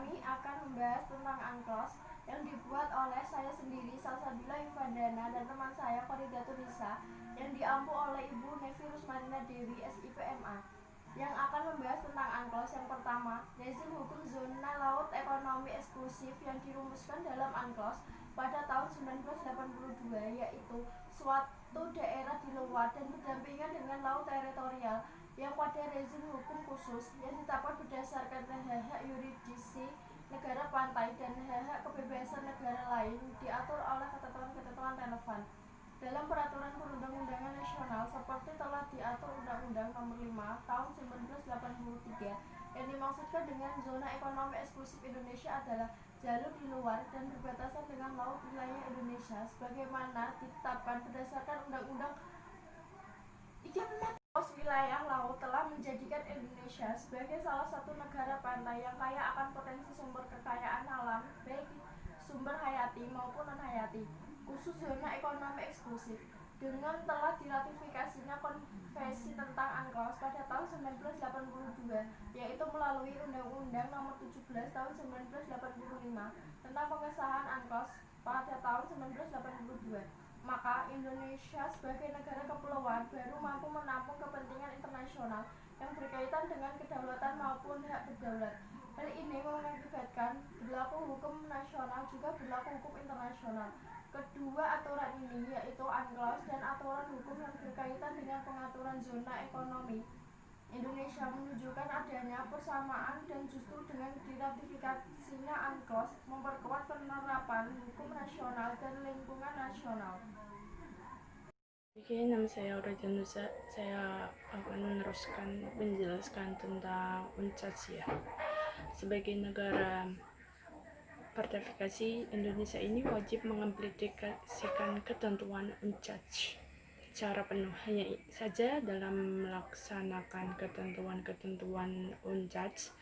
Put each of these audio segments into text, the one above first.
kami akan membahas tentang UNCLOS yang dibuat oleh saya sendiri, Salsabila Yuvandana, dan teman saya, Faridatul Nisa, yang diampu oleh Ibu Nevi Rusmanina Dewi, SIPMA, yang akan membahas tentang UNCLOS. Yang pertama, rezim hukum zona laut ekonomi eksklusif yang dirumuskan dalam UNCLOS pada tahun 1982, yaitu suatu daerah di luar dan berdampingan dengan laut teritorial yang pada rezim hukum khusus yang ditetapkan berdasarkan hak-hak yuridisi negara pantai dan hak-hak kebebasan negara lain diatur oleh ketentuan-ketentuan relevan dalam peraturan perundang-undangan nasional seperti telah diatur Undang-Undang Nomor 5 Tahun 1983. Yang dimaksudkan dengan zona ekonomi eksklusif Indonesia adalah jalur di luar dan berbatasan dengan laut wilayah Indonesia sebagaimana ditetapkan berdasarkan Undang-Undang wilayah laut telah menjadikan Indonesia sebagai salah satu negara pantai yang kaya akan potensi sumber kekayaan alam, baik sumber hayati maupun non-hayati, khusus zona ekonomi eksklusif. Dengan telah diratifikasinya konvensi tentang UNCLOS pada tahun 1982, yaitu melalui Undang-Undang Nomor 17 Tahun 1985 tentang pengesahan UNCLOS pada tahun 1982, maka Indonesia sebagai negara kepulauan baru mampu menampung kepentingan internasional yang berkaitan dengan kedaulatan maupun hak berdaulat. Hal ini mengakibatkan berlaku hukum nasional juga berlaku hukum internasional. Kedua aturan ini yaitu UNCLOS dan aturan hukum yang berkaitan dengan pengaturan zona ekonomi Indonesia menunjukkan adanya persamaan dan justru dengan diratifikasinya UNCLOS memperkuat penerapan hukum nasional dan lingkungan nasional. Oke, nama saya Aura Janusa. Saya akan meneruskan menjelaskan tentang UNCLOS ya. Sebagai negara ratifikasi, Indonesia ini wajib mengimplementasikan ketentuan UNCLOS secara penuh. Hanya saja dalam melaksanakan ketentuan-ketentuan UNCLOS,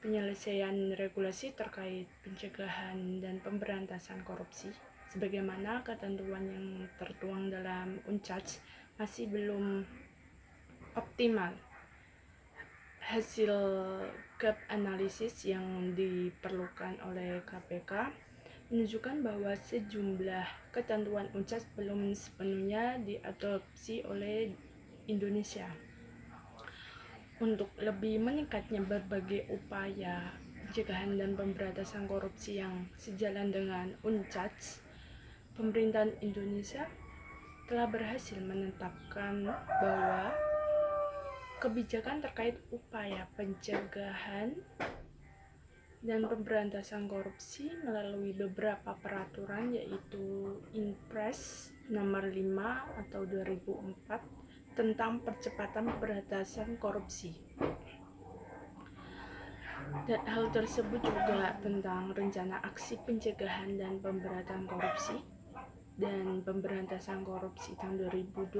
penyelesaian regulasi terkait pencegahan dan pemberantasan korupsi sebagaimana ketentuan yang tertuang dalam UNCLOS masih belum optimal. Hasil gap analisis yang diperlukan oleh KPK menunjukkan bahwa sejumlah ketentuan UNCLOS belum sepenuhnya diadopsi oleh Indonesia. Untuk lebih meningkatnya berbagai upaya pencegahan dan pemberantasan korupsi yang sejalan dengan UNCLOS, pemerintahan Indonesia telah berhasil menetapkan bahwa kebijakan terkait upaya pencegahan dan pemberantasan korupsi melalui beberapa peraturan yaitu Inpres nomor 5 atau 2004 tentang percepatan pemberantasan korupsi. Dan hal tersebut juga tentang rencana aksi pencegahan dan pemberantasan korupsi dan pemberantasan korupsi tahun 2012.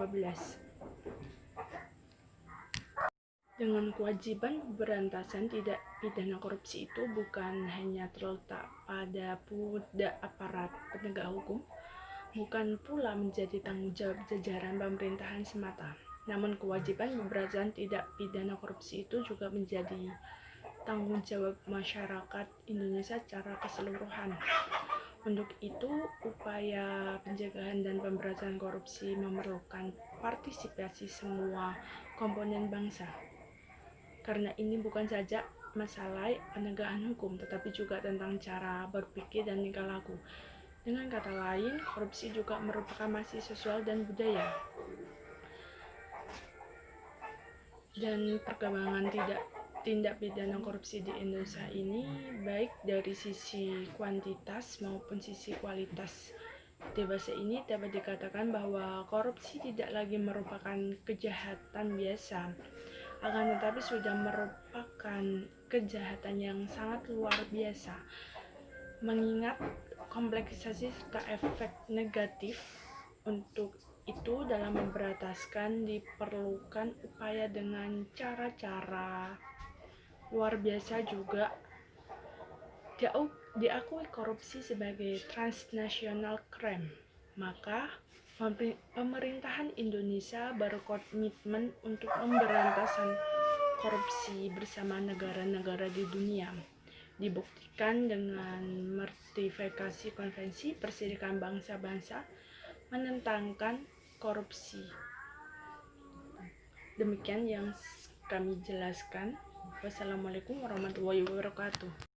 Dengan kewajiban pemberantasan tidak pidana korupsi itu bukan hanya terletak pada pundak aparat penegak hukum, bukan pula menjadi tanggung jawab jajaran pemerintahan semata. Namun kewajiban pemberantasan tidak pidana korupsi itu juga menjadi tanggung jawab masyarakat Indonesia secara keseluruhan. Untuk itu, upaya pencegahan dan pemberantasan korupsi memerlukan partisipasi semua komponen bangsa. Karena ini bukan saja masalah penegakan hukum, tetapi juga tentang cara berpikir dan tingkah laku. Dengan kata lain, korupsi juga merupakan masih sosial dan budaya. Dan perkembangan tindak pidana korupsi di Indonesia ini baik dari sisi kuantitas maupun sisi kualitas. Di bahasa ini dapat dikatakan bahwa korupsi tidak lagi merupakan kejahatan biasa, akan tetapi sudah merupakan kejahatan yang sangat luar biasa, mengingat kompleksasi serta efek negatif. Untuk itu dalam memberantaskan diperlukan upaya dengan cara-cara luar biasa juga. Diakui korupsi sebagai transnational crime, maka pemerintahan Indonesia berkomitmen untuk pemberantasan korupsi bersama negara-negara di dunia. dibuktikan dengan meratifikasi Konvensi Perserikatan Bangsa-Bangsa menentangkan korupsi. Demikian yang kami jelaskan. Wassalamualaikum warahmatullahi wabarakatuh.